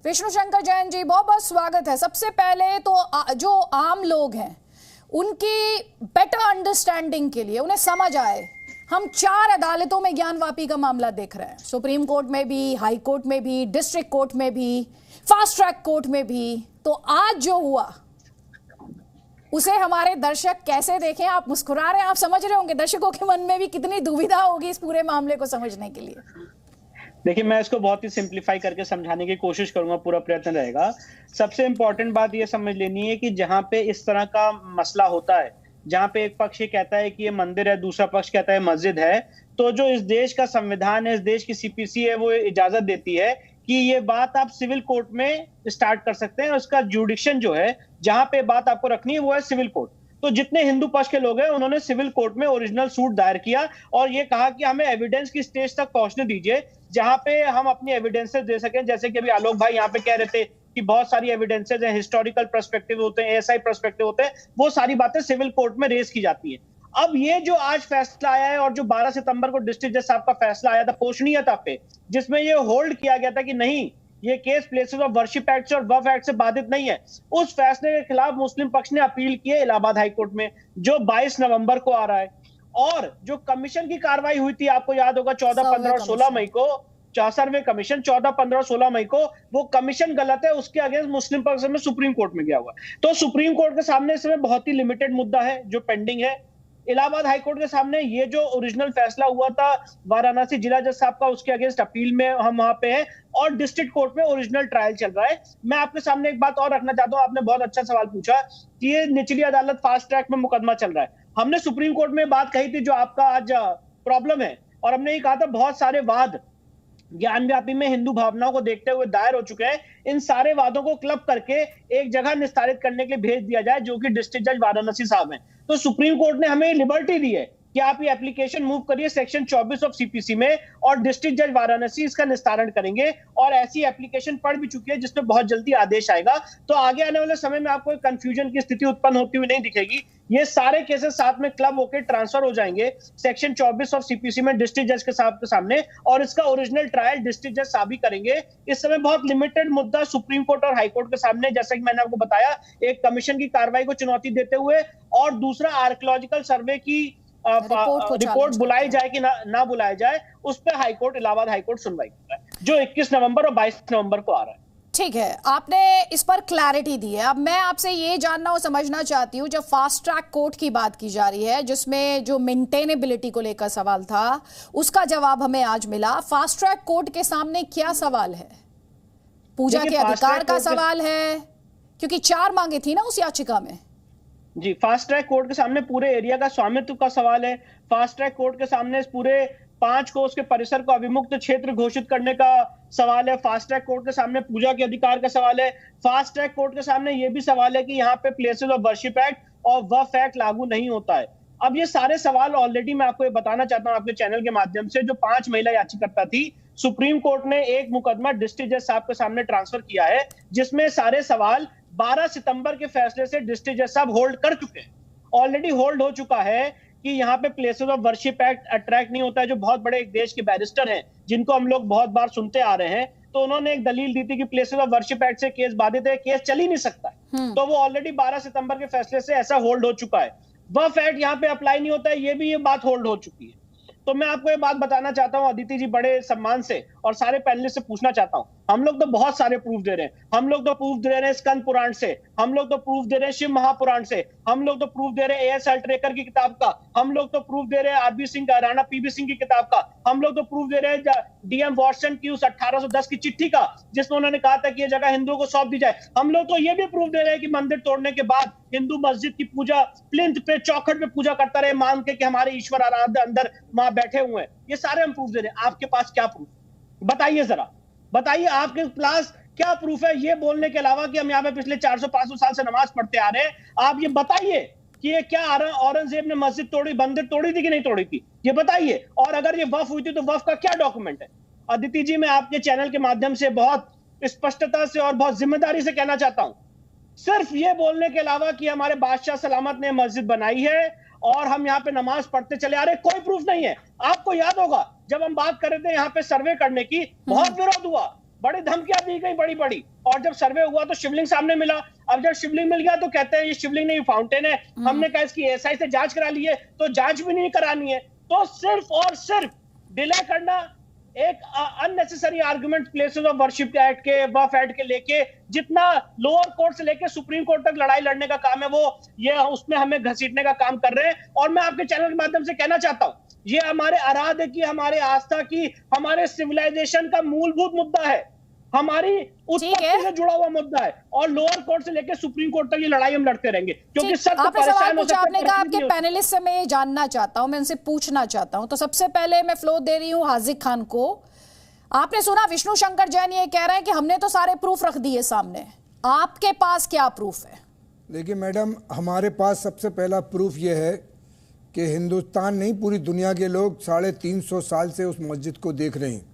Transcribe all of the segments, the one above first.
विष्णु शंकर जैन जी, बहुत बहुत स्वागत है। सबसे पहले तो जो आम लोग हैं उनकी बेटर अंडरस्टैंडिंग के लिए, उन्हें समझ आए, हम 4 अदालतों में ज्ञानवापी का मामला देख रहे हैं, सुप्रीम कोर्ट में भी, हाई कोर्ट में भी, डिस्ट्रिक्ट कोर्ट में भी, फास्ट ट्रैक कोर्ट में भी। तो आज जो हुआ उसे हमारे दर्शक कैसे देखें? आप मुस्कुरा रहे हैं, आप समझ रहे होंगे दर्शकों के मन में भी कितनी दुविधा होगी इस पूरे मामले को समझने के लिए। देखिए, मैं इसको बहुत ही सिंप्लीफाई करके समझाने की कोशिश करूंगा, पूरा प्रयत्न रहेगा। सबसे इंपॉर्टेंट बात ये समझ लेनी है कि जहां पे इस तरह का मसला होता है, जहां पे एक पक्ष ये कहता है कि ये मंदिर है, दूसरा पक्ष कहता है मस्जिद है, तो जो इस देश का संविधान है, इस देश की सीपीसी है, वो इजाजत देती है कि ये बात आप सिविल कोर्ट में स्टार्ट कर सकते हैं। उसका जुडिक्शन जो है, जहां पे बात आपको रखनी है, वो है सिविल कोर्ट। तो जितने हिंदू पक्ष के लोग हैं, उन्होंने सिविल कोर्ट में ओरिजिनल सूट दायर किया और ये कहा कि हमें एविडेंस की स्टेज तक पहुंचने दीजिए, जहां पे हम अपनी एविडेंसेस दे सकें। जैसे कि अभी आलोक भाई यहाँ पे कह रहे थे कि बहुत सारी एविडेंसेस हैं, हिस्टोरिकल पर्सपेक्टिव होते हैं, एएसआई पर्सपेक्टिव होते हैं, वो सारी बातें सिविल कोर्ट में रेज की जाती है। अब ये जो आज फैसला आया है और जो 12 सितंबर को डिस्ट्रिक्ट जज साहब का फैसला आया था पोषणीयता पे, जिसमें ये होल्ड किया गया था कि नहीं, ये case places of worship act से और वक्फ एक्ट से बाधित नहीं है, उस फैसले के खिलाफ मुस्लिम पक्ष ने अपील की है इलाहाबाद हाईकोर्ट में, जो 22 नवंबर को आ रहा है। और जो कमीशन की कार्रवाई हुई थी, आपको याद होगा 14, 15 और 16 मई को, 64वें कमीशन 14, 15 और 16 मई को, वो कमीशन गलत है, उसके अगेंस्ट मुस्लिम पक्ष में सुप्रीम कोर्ट में गया हुआ। तो सुप्रीम कोर्ट के सामने इस समय बहुत ही लिमिटेड मुद्दा है जो पेंडिंग है। इलाहाबाद हाईकोर्ट के सामने ये जो ओरिजिनल फैसला हुआ था वाराणसी जिला जज साहब का, उसके अगेंस्ट अपील में हम वहां पे हैं और डिस्ट्रिक्ट कोर्ट में ओरिजिनल ट्रायल चल रहा है। मैं आपके सामने एक बात और रखना चाहता हूं, आपने बहुत अच्छा सवाल पूछा कि ये निचली अदालत फास्ट ट्रैक में मुकदमा चल रहा है। हमने सुप्रीम कोर्ट में बात कही थी जो आपका आज प्रॉब्लम है, और हमने ये कहा था बहुत सारे वाद ज्ञानव्यापी में हिंदू भावनाओं को देखते हुए दायर हो चुके हैं। इन सारे वादों को क्लब करके एक जगह निस्तारित करने के लिए भेज दिया जाए, जो कि डिस्ट्रिक्ट जज वाराणसी साहब हैं। तो सुप्रीम कोर्ट ने हमें लिबर्टी दी है कि आप ये एप्लीकेशन मूव करिए सेक्शन 24 ऑफ सीपीसी में, और डिस्ट्रिक्ट जज वाराणसी इसका निस्तारण करेंगे। और ऐसी एप्लीकेशन पड़ भी चुकी है जिसमें बहुत जल्दी आदेश आएगा। तो आगे आने वाले समय में आपको कंफ्यूजन की स्थिति उत्पन्न होती हुई नहीं दिखेगी। ये सारे केसेस साथ में क्लब होकर ट्रांसफर हो जाएंगे सेक्शन 24 ऑफ सीपीसी में डिस्ट्रिक्ट जज के साहब के सामने, और इसका ओरिजिनल ट्रायल डिस्ट्रिक्ट जज साहब ही करेंगे। इस समय बहुत लिमिटेड मुद्दा सुप्रीम कोर्ट और हाई कोर्ट के सामने, जैसा कि मैंने आपको बताया, एक कमीशन की कार्रवाई को चुनौती देते हुए, और दूसरा आर्कियोलॉजिकल सर्वे की रिपोर्ट बुलाई जाए कि ना बुलाया जाए, उस पर हाईकोर्ट, इलाहाबाद हाईकोर्ट सुनवाई कर रहा है, जो 21 नवंबर और 22 नवंबर को आ रहा है। ठीक है, आपने इस पर क्लैरिटी दी है। अब मैं आपसे ये जानना और समझना चाहती हूँ, जब फास्ट ट्रैक कोर्ट की बात की जा रही है, जिसमें जो मेंटेनेबिलिटी को लेकर सवाल था, उसका जवाब हमें आज मिला। फास्ट ट्रैक कोर्ट के सामने क्या सवाल है? पूजा के अधिकार का सवाल है, क्योंकि 4 मांगे थी ना उस याचिका में। जी, फास्ट ट्रैक कोर्ट के सामने पूरे एरिया का स्वामित्व का सवाल है। फास्ट ट्रैक कोर्ट के सामने इस पूरे 5 कोस के परिसर को अविमुक्त क्षेत्र घोषित करने का सवाल है। फास्ट ट्रैक कोर्ट के सामने पूजा के अधिकार का सवाल है। फास्ट ट्रैक कोर्ट के सामने यह भी सवाल है कि यहाँ पे प्लेसेस ऑफ वर्शिप एक्ट और वक्फ एक्ट लागू नहीं होता है। अब ये सारे सवाल ऑलरेडी मैं आपको ये बताना चाहता हूँ आपके चैनल के माध्यम से, जो 5 महिला याचिकाकर्ता थी, सुप्रीम कोर्ट ने एक मुकदमा डिस्ट्रिक्ट जज साहब के सामने ट्रांसफर किया है, जिसमें सारे सवाल 12 सितंबर के फैसले से डिस्ट्रिक्ट जज साहब होल्ड कर चुके हैं। ऑलरेडी होल्ड हो चुका है कि यहाँ पे places of worship act attract नहीं होता है। जो बहुत बड़े एक देश के बैरिस्टर हैं, जिनको हम लोग बहुत बार सुनते आ रहे हैं, तो उन्होंने एक दलील दी थी कि प्लेसेस ऑफ वर्शिप एक्ट से केस बाधित है, केस चल ही नहीं सकता है। तो वो ऑलरेडी 12 सितंबर के फैसले से ऐसा होल्ड हो चुका है। वक्फ एक्ट यहाँ पे अप्लाई नहीं होता है, ये बात होल्ड हो चुकी है। तो मैं आपको ये बात बताना चाहता हूं अदिति जी, बड़े सम्मान से, और सारे पैनलिस्ट से पूछना चाहता हूं, हम लोग तो बहुत सारे प्रूफ दे रहे हैं। हम लोग तो प्रूफ दे रहे हैं स्कंद पुराण से, हम लोग तो प्रूफ दे रहे हैं शिव महापुराण से, हम लोग तो प्रूफ दे रहे हैं एएस अल्ट्रेकर की किताब का, हम लोग तो प्रूफ दे रहे हैं आरबी सिंह का, राणा पीबी सिंह की किताब का, हम लोग तो प्रूफ दे रहे हैं डीएम वॉटसन की उस 1810 की चिट्ठी का, जिसमें उन्होंने कहा था कि ये जगह हिंदुओं को सौंप दी जाए। हम लोग तो ये भी प्रूफ दे रहे हैं कि मंदिर तोड़ने के बाद हिंदू मस्जिद की पूजा प्लिंथ पे, चौखट पे पूजा करता रहे, मान के कि हमारे ईश्वर आराध्य अंदर वहां बैठे हुए हैं। ये सारे हम प्रूफ दे रहे हैं। आपके पास क्या प्रूफ? बताइए जरा, बताइए आपके पास क्या प्रूफ है ये बोलने के अलावा कि हम यहाँ पे पिछले 400-500 साल से नमाज पढ़ते आ रहे हैं। आप ये बताइए कि ये क्या औरंगजेब ने मस्जिद तोड़ी, मंदिर तोड़ी थी कि नहीं तोड़ी थी, ये बताइए। और अगर ये वक्फ हुई थी तो वक्फ का क्या डॉक्यूमेंट है? अदिति जी, मैं आपके चैनल के माध्यम से बहुत स्पष्टता से और बहुत जिम्मेदारी से कहना चाहता हूं, सिर्फ ये बोलने के अलावा कि हमारे बादशाह सलामत ने मस्जिद बनाई है और हम यहाँ पे नमाज पढ़ते चले आ रहे, कोई प्रूफ नहीं है। आपको याद होगा जब हम बात कर रहे थे यहाँ पे सर्वे करने की, बहुत विरोध हुआ, बड़ी धमकियां दी गई बड़ी बड़ी, और जब सर्वे हुआ तो शिवलिंग सामने मिला। अब जब शिवलिंग मिल गया तो कहते हैं ये शिवलिंग नहीं फाउंटेन है। हमने कहा इसकी एसआई से जांच करा ली है, तो जांच भी नहीं करानी है। तो सिर्फ और सिर्फ डिले करना, एक unnecessary argument places of worship act के, वक्फ एक्ट के लेके जितना लोअर कोर्ट से लेके सुप्रीम कोर्ट तक लड़ाई लड़ने का काम है, वो ये उसमें हमें घसीटने का काम कर रहे हैं। और मैं आपके चैनल के माध्यम से कहना चाहता हूं, ये हमारे आराध्य की, हमारे आस्था की, हमारे सिविलाइजेशन का मूलभूत मुद्दा है, हमारी उत्पत्ति से जुड़ा हुआ मुद्दा है, और लोअर कोर्ट से लेकर सुप्रीम कोर्ट तक ये लड़ाई हम लड़ते रहेंगे, क्योंकि सब आपने सवाल पूछा, आपने कहा आपके पैनलिस्ट से मैं ये जानना चाहता हूं, मैं उनसे पूछना चाहता हूं। तो सबसे पहले मैं फ्लोर दे रही हूं हाजिक खान को। आपने सुना विष्णु शंकर जैन ये कह रहे हैं कि हमने तो सारे प्रूफ रख दिए सामने, आपके पास क्या प्रूफ है? देखिए मैडम, हमारे पास सबसे पहला प्रूफ ये है कि हिंदुस्तान नहीं, पूरी दुनिया के लोग 350 साल से उस मस्जिद को देख रहे हैं,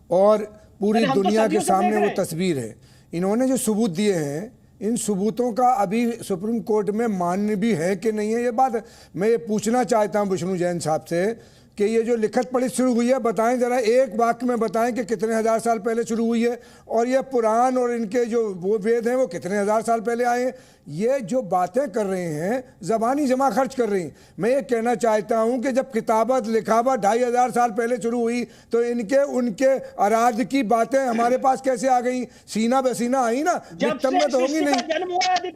और पूरी दुनिया के सामने वो तस्वीर है। इन्होंने जो सबूत दिए हैं, इन सबूतों का अभी सुप्रीम कोर्ट में मान्य भी है कि नहीं है, ये बात मैं ये पूछना चाहता हूँ विष्णु जैन साहब से कि ये जो लिखत पढ़ी शुरू हुई है, बताएं जरा, एक वाक्य में बताएं कि कितने हजार साल पहले शुरू हुई है, और ये पुराण और इनके जो वो वेद हैं वो कितने हजार साल पहले आए हैं। ये जो बातें कर रहे हैं, ज़बानी जमा खर्च कर रही हैं। मैं ये कहना चाहता हूं कि जब किताबत लिखावट 2500 साल पहले शुरू हुई, तो इनके उनके आराध्य की बातें हमारे पास कैसे आ गई? सीना बसीना आई ना, तब में तो होंगी नहीं।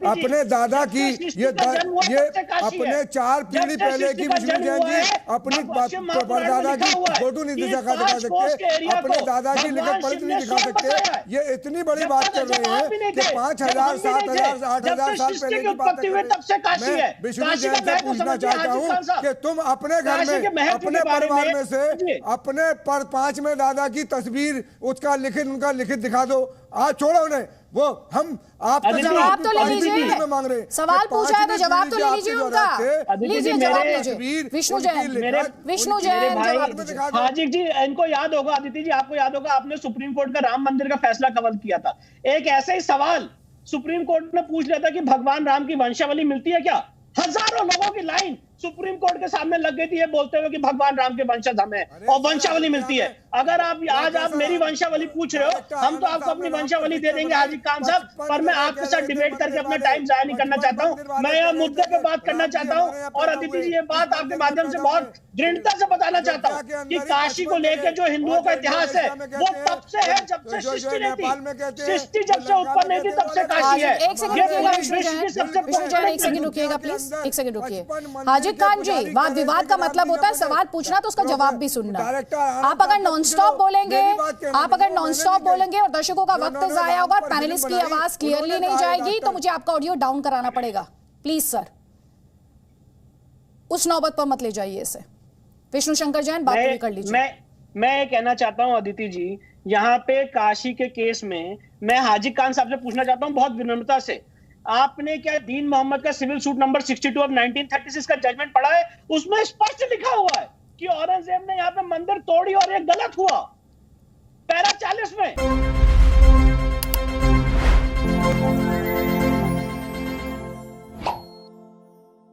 अपने दादा की ये अपने 4 पीढ़ी पहले की विष्णु जैन जी अपनी परदादा की फोटो नहीं दिखा सकते, अपने दादा की लिखत पढ़ी नहीं दिखा सकते। ये इतनी बड़ी बात कर रहे हैं कि 5000 7000 8000 साल पहले की बात कर रहे हैं। मैं विष्णु जैन से पूछना चाहता हूं कि तुम अपने घर में, अपने परिवार में से अपने 5वें दादा की तस्वीर, उसका लिखित, उनका लिखित दिखा दो। आज छोड़ो उन्हें, वो हम आपका जवाब तो ले लीजिए, मांग रहे, सवाल पूछा है तो जवाब तो ले लीजिए उनका, लीजिए जवाब लीजिए। विष्णु जैन जवाब। हाजिक जी, इनको याद होगा, अदिति जी आपको याद होगा, आपने सुप्रीम कोर्ट का राम मंदिर का फैसला कवर किया था। एक ऐसा ही सवाल सुप्रीम कोर्ट ने पूछ लिया था कि भगवान राम की वंशावली मिलती है क्या? हजारों लोगों की लाइन सुप्रीम कोर्ट के सामने लग गई थी ये बोलते हुए कि भगवान राम के वंशज हम हैं और वंशावली मिलती है। अगर आप आज आप मेरी वंशावली पूछ रहे हो, हम तो आपको अपनी वंशावली दे देंगे हाजिक खान साहब, पर मैं आपके साथ डिबेट करके अपना टाइम जाया नहीं करना चाहता हूं। मैं यह मुद्दे पे बात करना चाहता हूं, और अदिति जी ये बात आपके माध्यम से बहुत दृढ़ता से बताना चाहता हूं कि काशी को लेकर जो हिंदुओं का इतिहास है वो तब से है जब से सृष्टि नहीं थी, सृष्टि जब से उत्पन्न नहीं थी तब से काशी है। एक सेकंड रुकिएगा प्लीज, एक सेकंड रुकिए। हाजिक खान जी, वाद विवाद का मतलब होता है सवाल पूछना तो उसका जवाब भी सुनना। आप अगर नॉनस्टॉप बोलेंगे, और दर्शकों का वक्त जाया होगा, पैनलिस्ट की आवाज क्लियरली नहीं जाएगी, तो मुझे आपका ऑडियो डाउन कराना पड़ेगा। प्लीज सर, उस नौबत पर मत ले जाइए इसे। विष्णु शंकर जैन, बात भी कर लीजिए। मैं ये कहना चाहता हूं अदिति जी, यहाँ पे काशी के केस में मैं हाजिक खान साहब से पूछना चाहता हूं बहुत विनम्रता से, आपने क्या दीन मोहम्मद का सिविल सूट नंबर 62 ऑफ 1936 का जजमेंट पढ़ा है? उसमें स्पष्ट लिखा हुआ है कि औरंगजेब ने यहाँ पे मंदिर तोड़ी और ये गलत हुआ। पैरा 40 में